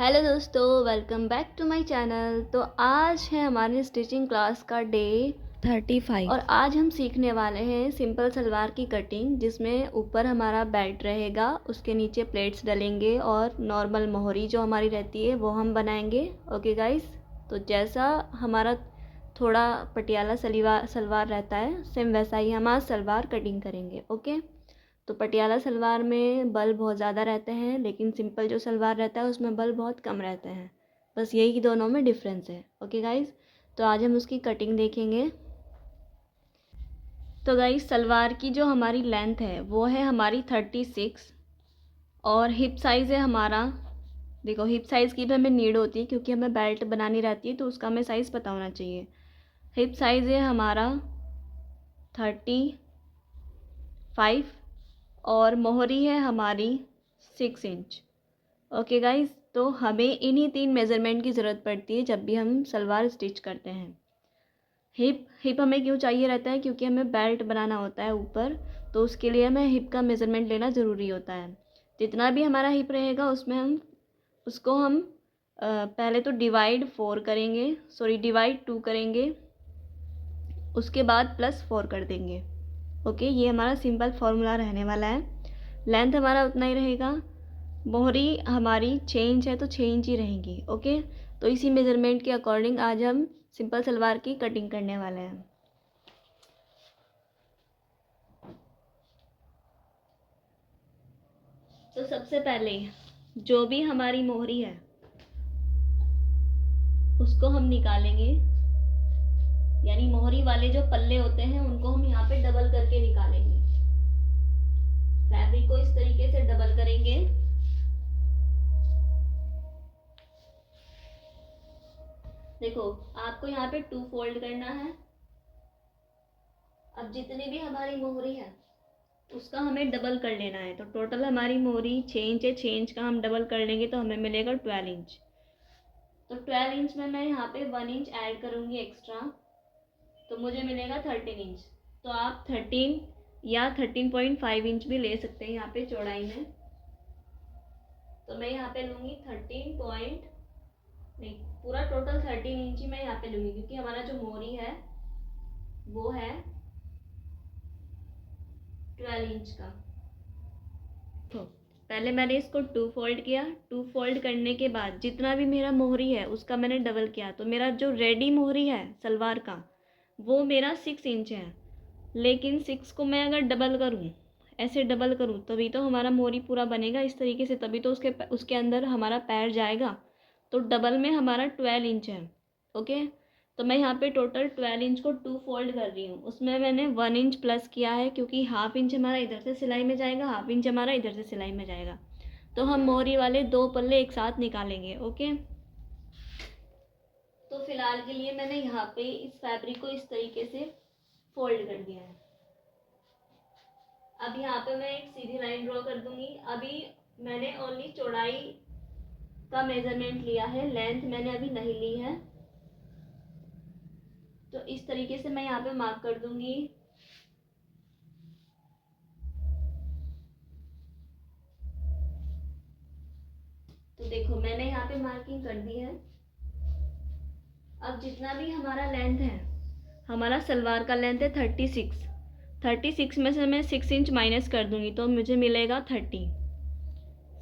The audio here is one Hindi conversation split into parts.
हेलो दोस्तों, welcome back to my channel. तो आज है हमारी स्टिचिंग क्लास का डे 35। और आज हम सीखने वाले हैं सिंपल सलवार की कटिंग, जिसमें ऊपर हमारा बेल्ट रहेगा, उसके नीचे प्लेट्स डलेंगे और नॉर्मल मोहरी जो हमारी रहती है वो हम बनाएंगे। ओके गाइस, तो जैसा हमारा थोड़ा पटियाला सलवार रहता है, सेम वैसा ही हम आज सलवार कटिंग करेंगे। ओके, तो पटियाला सलवार में बल बहुत ज़्यादा रहते हैं, लेकिन सिंपल जो सलवार रहता है उसमें बल बहुत कम रहते हैं। बस यही दोनों में डिफरेंस है। ओके गाइस, तो आज हम उसकी कटिंग देखेंगे। तो गाइस, सलवार की जो हमारी लेंथ है वो है हमारी 36 और हिप साइज़ है हमारा, देखो हिप साइज़ की भी हमें नीड होती है क्योंकि हमें बेल्ट बनानी रहती है, तो उसका हमें साइज़ पता होना चाहिए। हिप साइज़ है हमारा 35 और मोहरी है हमारी 6 इंच। ओके गाइस, तो हमें इन्हीं 3 मेज़रमेंट की ज़रूरत पड़ती है जब भी हम सलवार स्टिच करते हैं। हिप हमें क्यों चाहिए रहता है, क्योंकि हमें बेल्ट बनाना होता है ऊपर, तो उसके लिए हमें हिप का मेज़रमेंट लेना ज़रूरी होता है। जितना भी हमारा हिप रहेगा उसमें हम पहले तो डिवाइड 2 करेंगे, उसके बाद +4 कर देंगे। ओके, ये हमारा सिंपल फार्मूला रहने वाला है। लेंथ हमारा उतना ही रहेगा, मोहरी हमारी 6 इंच है तो 6 इंच ही रहेंगी। ओके, तो इसी मेज़रमेंट के अकॉर्डिंग आज हम सिंपल सलवार की कटिंग करने वाले हैं। तो सबसे पहले जो भी हमारी मोहरी है उसको हम निकालेंगे, यानी मोहरी वाले जो पल्ले होते हैं उनको हम यहाँ पे डबल करके निकालेंगे। फैब्रिक को इस तरीके से डबल करेंगे। देखो, आपको यहाँ पे 2 फोल्ड करना है। अब जितनी भी हमारी मोहरी है उसका हमें डबल कर लेना है। तो टोटल हमारी मोहरी 6 इंच है, 6 इंच का हम डबल कर लेंगे तो हमें मिलेगा 12 इंच। तो 12 इंच में मैं यहाँ पे 1 इंच ऐड करूँगी एक्स्ट्रा, तो मुझे मिलेगा 13 इंच। तो आप 13 या 13.5 इंच भी ले सकते हैं यहाँ पे चौड़ाई में। तो मैं यहाँ पे लूँगी 13 पॉइंट नहीं, पूरा टोटल 13 इंच ही मैं यहाँ पे लूँगी, क्योंकि हमारा जो मोहरी है वो है 12 इंच का। तो पहले मैंने इसको 2 फोल्ड किया। 2 फोल्ड करने के बाद जितना भी मेरा मोहरी है उसका मैंने डबल किया, तो मेरा जो रेडी मोहरी है सलवार का वो मेरा 6 इंच है। लेकिन 6 को मैं अगर डबल करूँ, ऐसे डबल करूँ, तभी तो हमारा मोहरी पूरा बनेगा इस तरीके से, तभी तो उसके अंदर हमारा पैर जाएगा। तो डबल में हमारा 12 इंच है। ओके, तो मैं यहाँ पे टोटल 12 इंच को 2 फोल्ड कर रही हूँ। उसमें मैंने 1 इंच प्लस किया है, क्योंकि हाफ इंच हमारा इधर से सिलाई में जाएगा, हाफ इंच हमारा इधर से सिलाई में जाएगा। तो हम मोहरी वाले 2 पल्ले एक साथ निकालेंगे। ओके, तो फिलहाल के लिए मैंने यहाँ पे इस फैब्रिक को इस तरीके से फोल्ड कर दिया है। अब यहाँ पे मैं एक सीधी लाइन ड्रॉ कर दूंगी। अभी मैंने ओनली चौड़ाई का मेजरमेंट लिया है, लेंथ मैंने अभी नहीं ली है। तो इस तरीके से मैं यहाँ पे मार्क कर दूंगी। तो देखो, मैंने यहाँ पे मार्किंग कर दी है। अब जितना भी हमारा लेंथ है, हमारा सलवार का लेंथ है 36। 36 में से मैं 6 इंच माइनस कर दूंगी तो मुझे मिलेगा 30।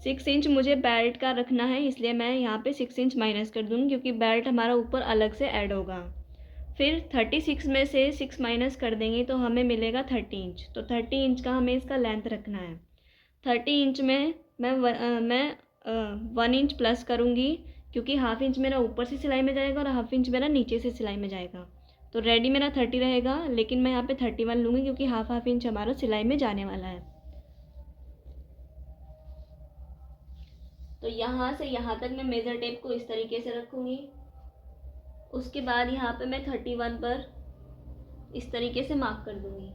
6 इंच मुझे बेल्ट का रखना है, इसलिए मैं यहाँ पे 6 इंच माइनस कर दूंगी, क्योंकि बेल्ट हमारा ऊपर अलग से ऐड होगा। फिर 36 में से 6 माइनस कर देंगे तो हमें मिलेगा 30 इंच। तो 30 इंच का हमें इसका लेंथ रखना है। 30 इंच में मैं 1 इंच प्लस करूँगी, क्योंकि हाफ इंच मेरा ऊपर से सिलाई में जाएगा और हाफ इंच मेरा नीचे से सिलाई में जाएगा। तो रेडी मेरा 30 रहेगा, लेकिन मैं यहाँ पे 31 लूँगी, क्योंकि हाफ इंच हमारा सिलाई में जाने वाला है। तो यहाँ से यहाँ तक मैं मेज़र टेप को इस तरीके से रखूँगी। उसके बाद यहाँ पे मैं 31 पर इस तरीके से मार्क कर दूँगी।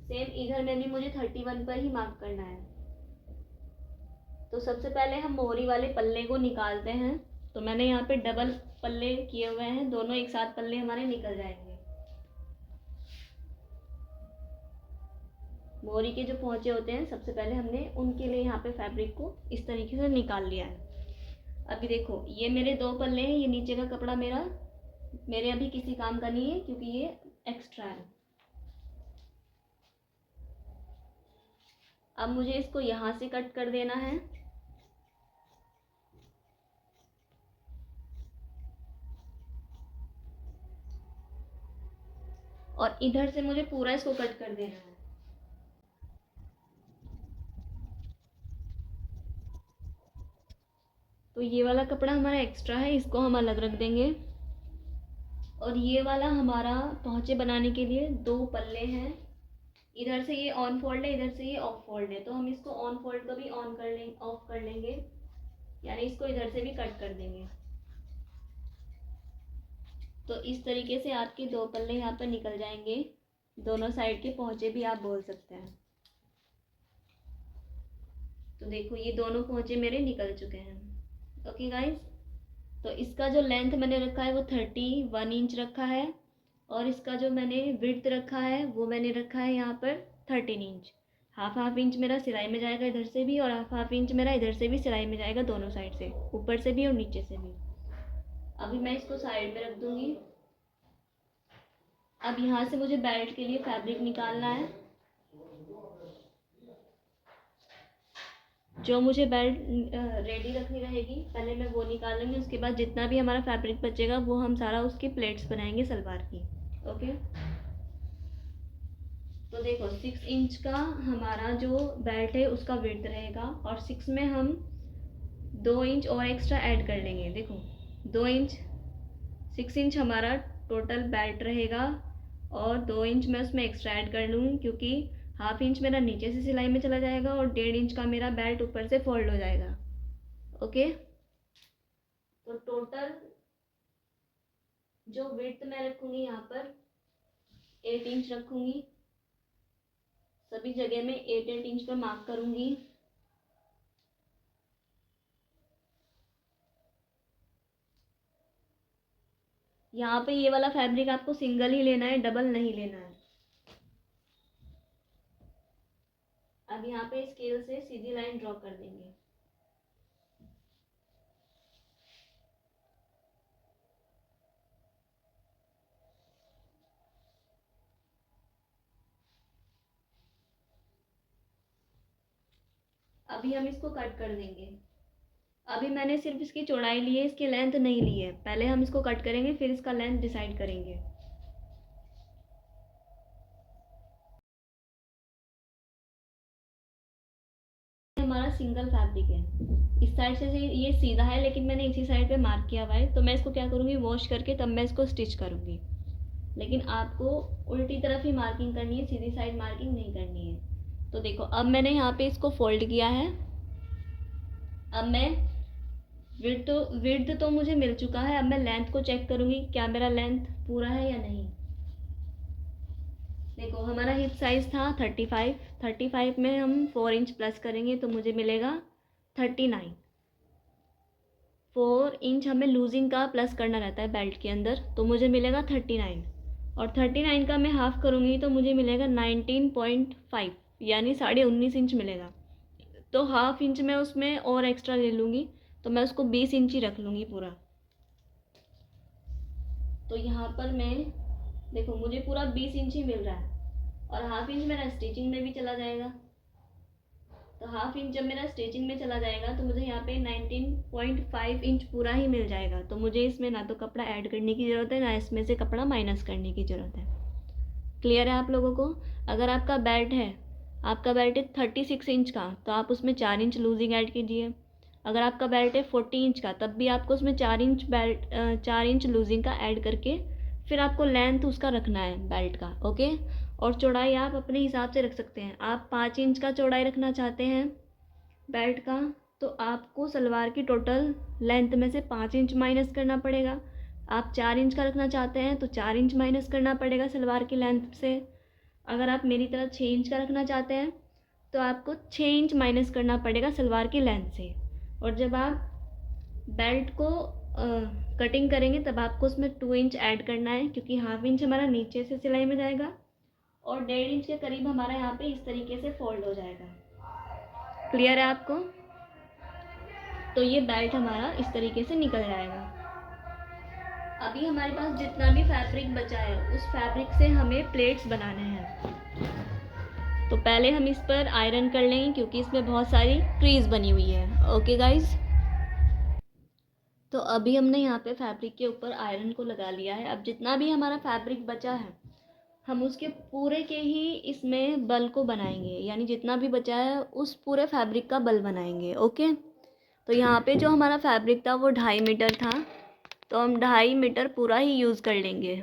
सेम इधर में भी मुझे 31 पर ही मार्क करना है। तो सबसे पहले हम मोहरी वाले पल्ले को निकालते हैं। तो मैंने यहाँ पे डबल पल्ले किए हुए हैं, दोनों एक साथ पल्ले हमारे निकल जाएंगे। मोहरी के जो पोंचे होते हैं, सबसे पहले हमने उनके लिए यहाँ पे फैब्रिक को इस तरीके से निकाल लिया है। अभी देखो ये मेरे 2 पल्ले हैं, ये नीचे का कपड़ा मेरे अभी किसी काम का नहीं है क्योंकि ये एक्स्ट्रा है। अब मुझे इसको यहाँ से कट कर देना है और इधर से मुझे पूरा इसको कट कर देना है। तो ये वाला कपड़ा हमारा एक्स्ट्रा है, इसको हम अलग रख देंगे। और ये वाला हमारा पहुँचे बनाने के लिए 2 पल्ले हैं, इधर से ये ऑन फोल्ड है, इधर से ये ऑफ फोल्ड है, तो हम इसको ऑन फोल्ड को भी ऑन कर लेंगे, ऑफ कर लेंगे, यानी इसको इधर से भी कट कर देंगे। तो इस तरीके से आपके 2 पल्ले यहाँ पर निकल जाएंगे, दोनों साइड के पहुँचे भी आप बोल सकते हैं। तो देखो ये दोनों पहुँचे मेरे निकल चुके हैं। ओके गाइस, तो इसका जो लेंथ मैंने रखा है वो 31 इंच रखा है और इसका जो मैंने विड्थ रखा है वो मैंने रखा है यहाँ पर 13 इंच। हाफ इंच मेरा सिलाई में जाएगा इधर से भी और हाफ इंच मेरा इधर से भी सिलाई में जाएगा, दोनों साइड से, ऊपर से भी और नीचे से भी। अभी मैं इसको साइड में रख दूँगी। अब यहाँ से मुझे बेल्ट के लिए फैब्रिक निकालना है। जो मुझे बेल्ट रेडी रखनी रहेगी पहले मैं वो निकाल लूँगी, उसके बाद जितना भी हमारा फैब्रिक बचेगा वो हम सारा उसकी प्लेट्स बनाएंगे सलवार की। ओके, तो देखो 6 इंच का हमारा जो बेल्ट है उसका विड्थ रहेगा और 6 में हम 2 इंच और एक्स्ट्रा ऐड कर लेंगे। देखो 2 इंच, 6 इंच हमारा टोटल बेल्ट रहेगा और 2 इंच मैं उसमें एक्स्ट्रा ऐड कर लूँगी क्योंकि हाफ इंच मेरा नीचे से सिलाई में चला जाएगा और 1.5 इंच का मेरा बेल्ट ऊपर से फोल्ड हो जाएगा। ओके, तो टोटल जो विड्थ मैं रखूँगी यहाँ पर 8 इंच रखूँगी, सभी जगह में 8 इंच पर मार्क करूँगी। यहाँ पे ये वाला फैब्रिक आपको सिंगल ही लेना है, डबल नहीं लेना है। अब यहाँ पे स्केल से सीधी लाइन ड्रॉ कर देंगे। अभी हम इसको कट कर देंगे। अभी मैंने सिर्फ इसकी चौड़ाई ली है, इसकी लेंथ नहीं ली है। पहले हम इसको कट करेंगे फिर इसका लेंथ डिसाइड करेंगे। हमारा सिंगल फैब्रिक है, इस साइड से ये सीधा है लेकिन मैंने इसी साइड पे मार्क किया हुआ है, तो मैं इसको क्या करूँगी, वॉश करके तब मैं इसको स्टिच करूँगी। लेकिन आपको उल्टी तरफ ही मार्किंग करनी है, सीधी साइड मार्किंग नहीं करनी है। तो देखो अब मैंने यहाँ पे इसको फोल्ड किया है। अब मैं विड्थ तो मुझे मिल चुका है, अब मैं लेंथ को चेक करूँगी क्या मेरा लेंथ पूरा है या नहीं। देखो हमारा हिप साइज़ था 35 में हम 4 इंच प्लस करेंगे तो मुझे मिलेगा 39। 4 इंच हमें लूजिंग का प्लस करना रहता है बेल्ट के अंदर, तो मुझे मिलेगा 39 और 39 का मैं हाफ़ करूँगी तो मुझे मिलेगा 19.5 यानी 19.5 इंच मिलेगा। तो हाफ इंच मैं उसमें और एक्स्ट्रा ले लूँगी, तो मैं उसको 20 इंच ही रख लूँगी पूरा। तो यहाँ पर मैं देखो मुझे पूरा 20 इंच ही मिल रहा है और हाफ इंच मेरा स्टिचिंग में भी चला जाएगा। तो हाफ इंच जब मेरा स्टिचिंग में चला जाएगा तो मुझे यहाँ पे 19.5 इंच पूरा ही मिल जाएगा। तो मुझे इसमें ना तो कपड़ा ऐड करने की ज़रूरत है ना इसमें से कपड़ा माइनस करने की ज़रूरत है। क्लियर है आप लोगों को? अगर आपका बेल्ट है 36 इंच का तो आप उसमें 4 इंच लूजिंग ऐड कीजिए। अगर आपका बेल्ट है 40 इंच का तब भी आपको उसमें 4 इंच लूजिंग का ऐड करके फिर आपको लेंथ उसका रखना है बेल्ट का। ओके, और चौड़ाई आप अपने हिसाब से रख सकते हैं। आप 5 इंच का चौड़ाई रखना चाहते हैं बेल्ट का तो आपको सलवार की टोटल लेंथ में से 5 इंच माइनस करना पड़ेगा। आप 4 इंच का रखना चाहते हैं तो 4 इंच माइनस करना पड़ेगा सलवार की लेंथ से। अगर आप मेरी तरह 6 इंच का रखना चाहते हैं तो आपको 6 इंच माइनस करना पड़ेगा सलवार की लेंथ से। और जब आप बेल्ट को कटिंग करेंगे तब आपको उसमें 2 इंच ऐड करना है क्योंकि हाफ इंच हमारा नीचे से सिलाई में जाएगा और 1.5 इंच के करीब हमारा यहाँ पे इस तरीके से फोल्ड हो जाएगा। क्लियर है आपको? तो ये बेल्ट हमारा इस तरीके से निकल जाएगा। अभी हमारे पास जितना भी फैब्रिक बचा है उस फैब्रिक से हमें प्लेट्स बनाने हैं। तो पहले हम इस पर आयरन कर लेंगे क्योंकि इसमें बहुत सारी क्रीज बनी हुई है। ओके गाइज, तो अभी हमने यहाँ पे फैब्रिक के ऊपर आयरन को लगा लिया है। अब जितना भी हमारा फैब्रिक बचा है हम उसके पूरे के ही इसमें बल को बनाएंगे, यानी जितना भी बचा है उस पूरे फैब्रिक का बल बनाएंगे। ओके, तो यहाँ पे जो हमारा फैब्रिक था वो 2.5 मीटर था, तो हम 2.5 मीटर पूरा ही यूज़ कर लेंगे।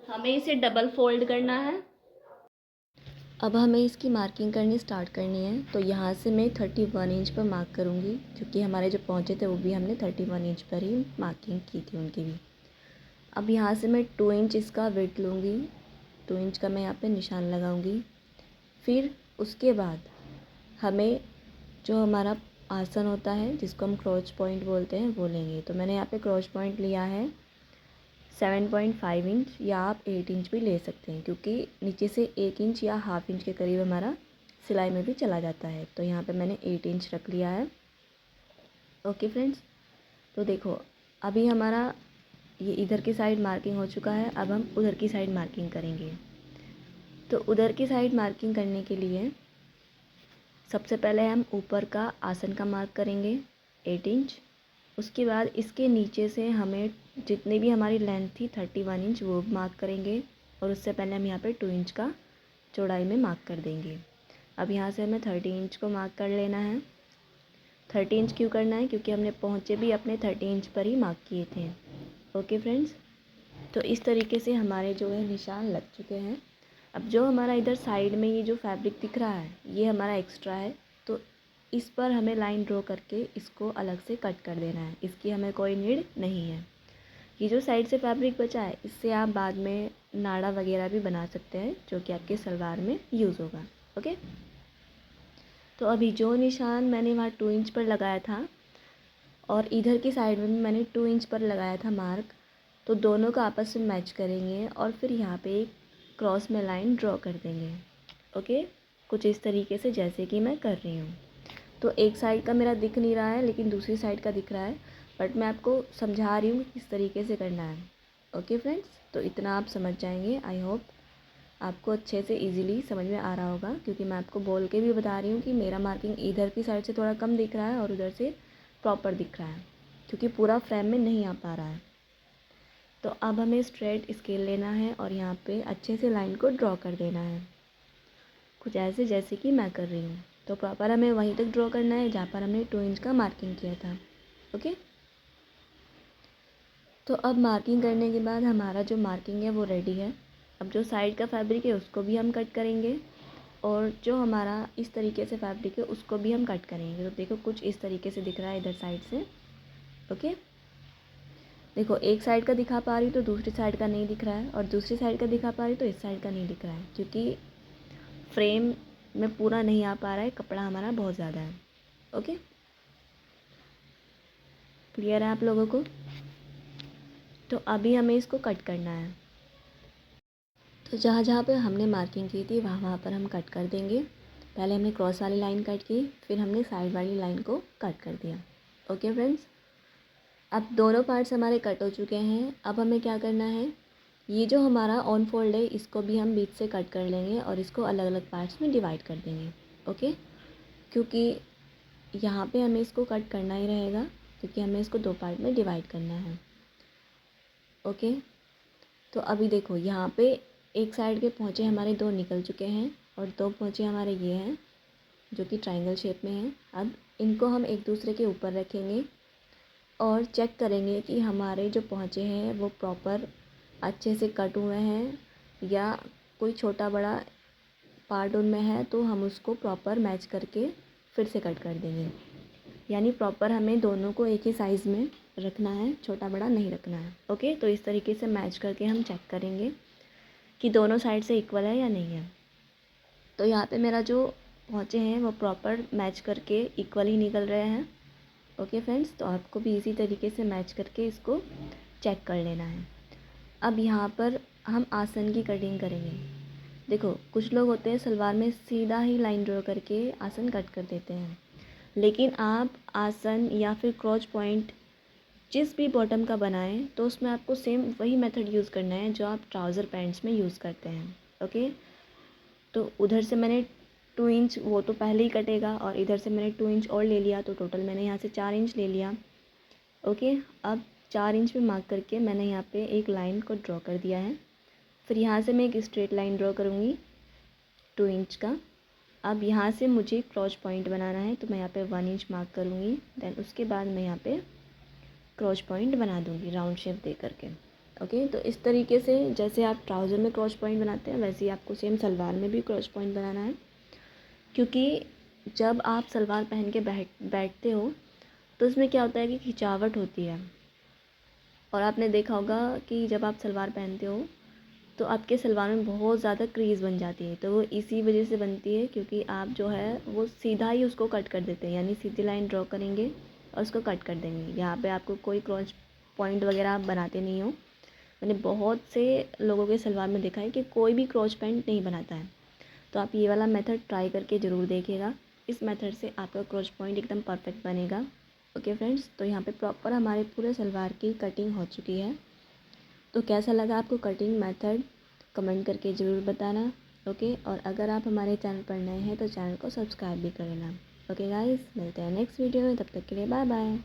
हमें इसे डबल फोल्ड करना है। अब हमें इसकी मार्किंग करनी स्टार्ट करनी है। तो यहाँ से मैं 31 इंच पर मार्क करूँगी, क्योंकि हमारे जो पहुँचे थे वो भी हमने 31 इंच पर ही मार्किंग की थी उनकी भी। अब यहाँ से मैं 2 इंच इसका वेट लूँगी, 2 इंच का मैं यहाँ पे निशान लगाऊँगी। फिर उसके बाद हमें जो हमारा आसन होता है जिसको हम क्रॉच पॉइंट बोलते हैं वो लेंगे। तो मैंने यहाँ पे क्रॉच पॉइंट लिया है 7.5 इंच, या आप 8 इंच भी ले सकते हैं, क्योंकि नीचे से 1 इंच या हाफ इंच के करीब हमारा सिलाई में भी चला जाता है। तो यहाँ पे मैंने 8 इंच रख लिया है। ओके फ्रेंड्स, तो देखो अभी हमारा ये इधर की साइड मार्किंग हो चुका है। अब हम उधर की साइड मार्किंग करेंगे। तो उधर की साइड मार्किंग करने के लिए सबसे पहले हम ऊपर का आसन का मार्क करेंगे 8 इंच। उसके बाद इसके नीचे से हमें जितनी भी हमारी लेंथ थी 31 इंच वो मार्क करेंगे, और उससे पहले हम यहाँ पे 2 इंच का चौड़ाई में मार्क कर देंगे। अब यहाँ से हमें 30 इंच को मार्क कर लेना है। 30 इंच क्यों करना है, क्योंकि हमने पहुँचे भी अपने 30 इंच पर ही मार्क किए थे। ओके फ्रेंड्स, तो इस तरीके से हमारे जो है निशान लग चुके हैं। अब जो हमारा इधर साइड में ये जो फैब्रिक दिख रहा है ये हमारा एक्स्ट्रा है, तो इस पर हमें लाइन ड्रॉ करके इसको अलग से कट कर देना है। इसकी हमें कोई नीड नहीं है। ये जो साइड से फैब्रिक बचा है इससे आप बाद में नाड़ा वगैरह भी बना सकते हैं, जो कि आपके सलवार में यूज़ होगा। ओके, तो अभी जो निशान मैंने वहाँ 2 इंच पर लगाया था और इधर की साइड में भी मैंने 2 इंच पर लगाया था मार्क, तो दोनों का आपस में मैच करेंगे और फिर यहाँ पे एक क्रॉस में लाइन ड्रॉ कर देंगे। ओके, कुछ इस तरीके से जैसे कि मैं कर रही हूँ। तो एक साइड का मेरा दिख नहीं रहा है लेकिन दूसरी साइड का दिख रहा है, बट मैं आपको समझा रही हूँ कि किस तरीके से करना है। ओके फ्रेंड्स, तो इतना आप समझ जाएंगे। आई होप आपको अच्छे से इजीली समझ में आ रहा होगा, क्योंकि मैं आपको बोल के भी बता रही हूँ कि मेरा मार्किंग इधर की साइड से थोड़ा कम दिख रहा है और उधर से प्रॉपर दिख रहा है, क्योंकि पूरा फ्रेम में नहीं आ पा रहा है। तो अब हमें स्ट्रेट स्केल लेना है और यहाँ पे अच्छे से लाइन को ड्रॉ कर देना है, कुछ ऐसे जैसे कि मैं कर रही हूँ। तो प्रॉपर हमें वहीं तक ड्रॉ करना है जहाँ पर हमने 2 इंच का मार्किंग किया था। ओके, तो अब मार्किंग करने के बाद हमारा जो मार्किंग है वो रेडी है। अब जो साइड का फैब्रिक है उसको भी हम कट करेंगे, और जो हमारा इस तरीके से फैब्रिक है उसको भी हम कट करेंगे। तो देखो कुछ इस तरीके से दिख रहा है इधर साइड से। ओके, देखो एक साइड का दिखा पा रही हूँ तो दूसरी साइड का नहीं दिख रहा है, और दूसरी साइड का दिखा पा रही हूँ तो इस साइड का नहीं दिख रहा है, क्योंकि फ्रेम में पूरा नहीं आ पा रहा है, कपड़ा हमारा बहुत ज़्यादा है। ओके, क्लियर है आप लोगों को? तो अभी हमें इसको कट करना है। तो जहाँ जहाँ पे हमने मार्किंग की थी वहाँ वहाँ पर हम कट कर देंगे। पहले हमने क्रॉस वाली लाइन कट की, फिर हमने साइड वाली लाइन को कट कर दिया। ओके फ्रेंड्स, अब दोनों पार्ट्स हमारे कट हो चुके हैं। अब हमें क्या करना है, ये जो हमारा ऑन फोल्ड है इसको भी हम बीच से कट कर लेंगे और इसको अलग अलग पार्ट्स में डिवाइड कर देंगे। ओके, क्योंकि यहाँ पे हमें इसको कट करना ही रहेगा, क्योंकि हमें इसको 2 पार्ट में डिवाइड करना है। ओके, तो अभी देखो यहाँ पे एक साइड के पोंचे हमारे 2 निकल चुके हैं और 2 पोंचे हमारे ये हैं जो कि ट्रायंगल शेप में हैं। अब इनको हम एक दूसरे के ऊपर रखेंगे और चेक करेंगे कि हमारे जो पोंचे हैं वो प्रॉपर अच्छे से कट हुए हैं, या कोई छोटा बड़ा पार्ट उनमें है तो हम उसको प्रॉपर मैच करके फिर से कट कर देंगे। यानी प्रॉपर हमें दोनों को एक ही साइज़ में रखना है, छोटा बड़ा नहीं रखना है। ओके, तो इस तरीके से मैच करके हम चेक करेंगे कि दोनों साइड से इक्वल है या नहीं है। तो यहाँ पे मेरा जो पहुँचे हैं वो प्रॉपर मैच करके इक्वल ही निकल रहे हैं। ओके फ्रेंड्स, तो आपको भी इसी तरीके से मैच करके इसको चेक कर लेना है। अब यहाँ पर हम आसन की कटिंग करेंगे। देखो कुछ लोग होते हैं सलवार में सीधा ही लाइन ड्रॉ करके आसन कट कर देते हैं, लेकिन आप आसन या फिर क्रॉच पॉइंट जिस भी बॉटम का बनाएं तो उसमें आपको सेम वही मेथड यूज़ करना है जो आप ट्राउज़र पैंट्स में यूज़ करते हैं। ओके, तो उधर से मैंने 2 इंच वो तो पहले ही कटेगा और इधर से मैंने 2 इंच और ले लिया, तो टोटल मैंने यहाँ से 4 इंच ले लिया। ओके, अब 4 इंच पे मार्क करके मैंने यहाँ पे एक लाइन को ड्रॉ कर दिया है। फिर यहाँ से मैं एक स्ट्रेट लाइन ड्रॉ करूँगी 2 इंच का। अब यहाँ से मुझे क्रॉच पॉइंट बनाना है, तो मैं यहाँ पे 1 इंच मार्क करूँगी। देन उसके बाद मैं यहाँ पे क्रॉच पॉइंट बना दूँगी राउंड शेप दे करके। ओके, तो इस तरीके से जैसे आप ट्राउज़र में क्रॉच पॉइंट बनाते हैं वैसे ही आपको सेम सलवार में भी क्रॉच पॉइंट बनाना है, क्योंकि जब आप सलवार पहन के बैठते हो तो उसमें क्या होता है कि खिंचावट होती है। और आपने देखा होगा कि जब आप सलवार पहनते हो तो आपके सलवार में बहुत ज़्यादा क्रीज़ बन जाती है, तो वो इसी वजह से बनती है क्योंकि आप जो है वो सीधा ही उसको कट कर देते हैं, यानी सीधी लाइन ड्रॉ करेंगे और उसको कट कर देंगे। यहाँ पे आपको कोई क्रॉच पॉइंट वगैरह आप बनाते नहीं हो। मैंने बहुत से लोगों के सलवार में देखा है कि कोई भी क्रॉच पैंट नहीं बनाता है। तो आप ये वाला मेथड ट्राई करके ज़रूर देखिएगा। इस मेथड से आपका क्रॉच पॉइंट एकदम परफेक्ट बनेगा। ओके फ्रेंड्स, तो यहाँ पे प्रॉपर हमारे पूरे सलवार की कटिंग हो चुकी है। तो कैसा लगा आपको कटिंग मेथड, कमेंट करके ज़रूर बताना। ओके, और अगर आप हमारे चैनल पर नए हैं तो चैनल को सब्सक्राइब भी कर लेना। ओके गाइस, मिलते हैं नेक्स्ट वीडियो में, तब तक के लिए बाय बाय।